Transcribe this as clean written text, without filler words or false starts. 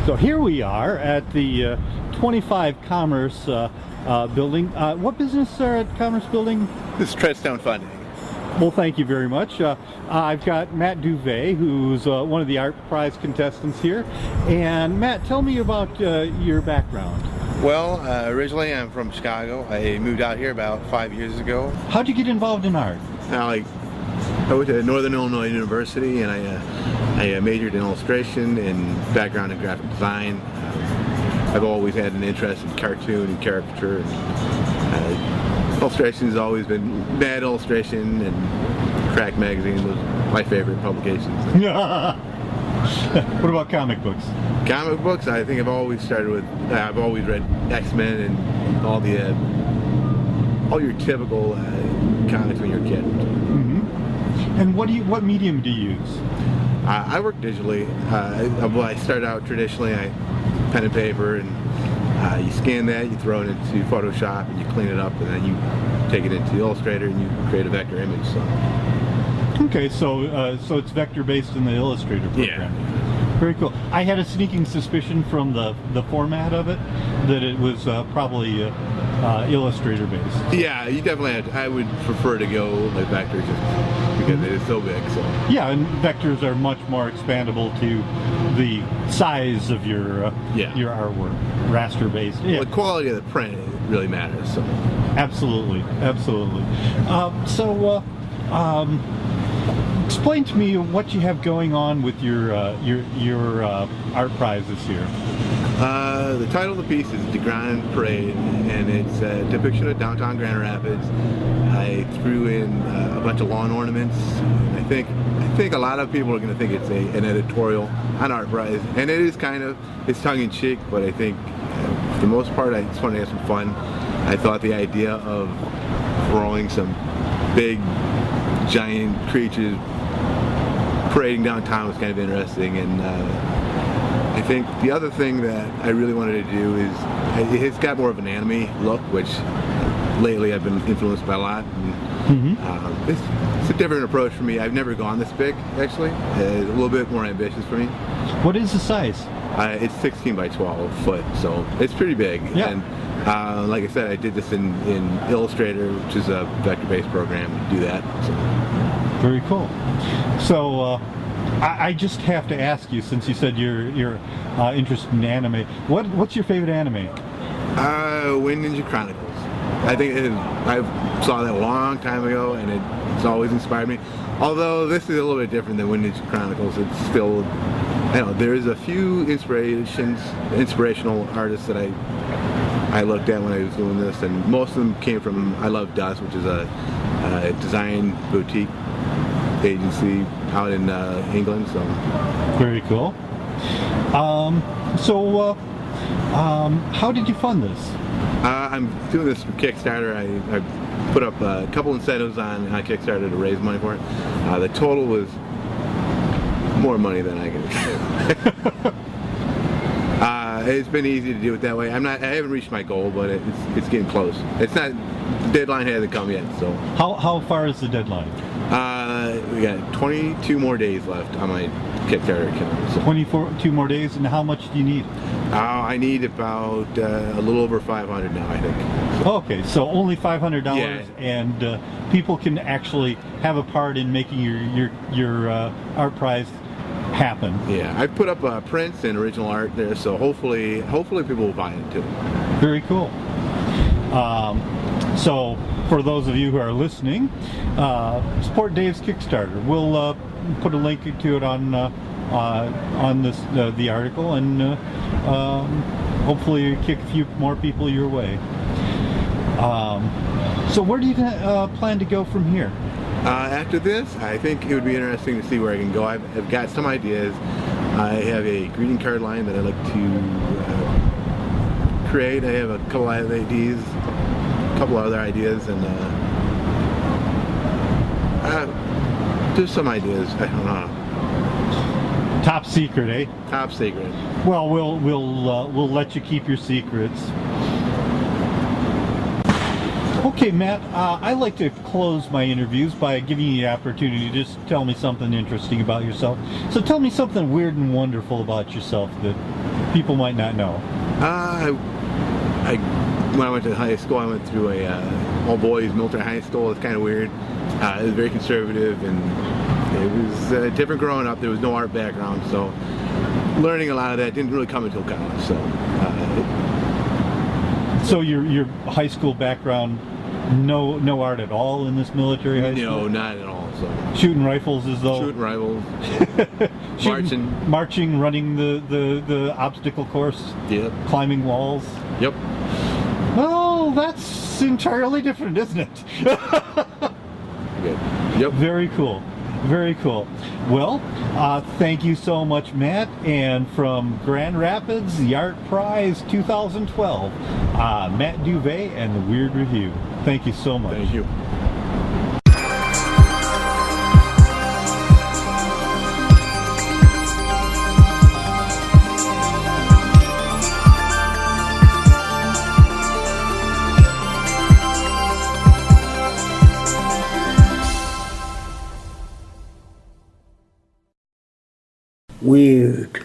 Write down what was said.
So here we are at the 25 Commerce building. What business are at Commerce building? This is Treadstone Funding. Well, thank you very much. I've got Matt Duve, who's one of the art prize contestants here. And Matt, tell me about your background. Well, originally I'm from Chicago. I moved out here about 5 years ago. How'd you get involved in art? I went to Northern Illinois University, and I majored in illustration and background in graphic design. I've always had an interest in cartoon and caricature. Illustration has always been Mad Illustration and Crack Magazine was my favorite publications. What about comic books? Comic books, I think I've always read X-Men and all your typical comics when you're a kid. Mm-hmm. And what medium do you use? I work digitally. I started out traditionally, pen and paper, and you scan that, you throw it into Photoshop, and you clean it up, and then you take it into Illustrator and you create a vector image. Okay, so it's vector based in the Illustrator program. Yeah. Very cool. I had a sneaking suspicion from the format of it that it was probably Illustrator based. Yeah, you definitely I would prefer to go like vector just because it is so big. So yeah, and vectors are much more expandable to the size of your artwork, raster based. Yeah. Well, the quality of the print really matters. So absolutely. Explain to me what you have going on with your art prize this year. The title of the piece is The Grand Parade, and it's a depiction of downtown Grand Rapids. I threw in a bunch of lawn ornaments. I think a lot of people are going to think it's an editorial on art prize, and it is it's tongue-in-cheek, but I think for the most part I just want to have some fun. I thought the idea of throwing some big giant creatures parading downtown was kind of interesting, and I think the other thing that I really wanted to do is it's got more of an anime look, which lately I've been influenced by a lot. And, it's a different approach for me. I've never gone this big, actually. It's a little bit more ambitious for me. What is the size? It's 16 by 12 foot, so it's pretty big. Yeah. And like I said, I did this in Illustrator, which is a vector-based program to do that. So. Very cool. So I just have to ask you, since you said you're interested in anime, what's your favorite anime? Wind Ninja Chronicles. I think I saw that a long time ago, and it's always inspired me. Although this is a little bit different than Wind Ninja Chronicles, it's still, there's a few inspirational artists that I looked at when I was doing this, and most of them came from I Love Dust, which is a design boutique agency out in England. So very cool. How did you fund this? I'm doing this from Kickstarter. I put up a couple incentives on Kickstarter to raise money for it. The total was more money than I can. It's been easy to do it that way. I haven't reached my goal, but it's getting close. It's not, the deadline hasn't come yet. So how far is the deadline? We got 22 more days left on my Kickstarter account. So. 22 more days, and how much do you need? I need about a little over 500 now, I think. So. Okay, so only $500, yeah. And people can actually have a part in making your art prize happen. Yeah, I put up prints and original art there, so hopefully people will buy it too. Very cool. So for those of you who are listening, support Dave's Kickstarter. We'll put a link to it on this the article, and hopefully kick a few more people your way. So where do you plan to go from here? After this, I think it would be interesting to see where I can go. I've got some ideas. I have a greeting card line that I'd like to create. I have a couple of ideas, a couple other ideas, and just some ideas. I don't know. Top secret, eh? Top secret. Well, we'll let you keep your secrets. Okay, Matt, I like to close my interviews by giving you the opportunity to just tell me something interesting about yourself. So tell me something weird and wonderful about yourself that people might not know? I when I went to high school, I went through a all boys military high school. It's kind of weird. It was very conservative, and it was different growing up. There was no art background, so learning a lot of that didn't really come until college. So your high school background, no art at all in this military high school? No, not at all. So shooting rifles as though shooting rifles, marching, running the obstacle course, yep, climbing walls. Yep. Well, that's entirely different, isn't it? Good. Yep. Very cool. Very cool. Well, thank you so much, Matt. And from Grand Rapids, the Art Prize 2012, Matt Duve and the Weird Review. Thank you so much. Thank you. Weird.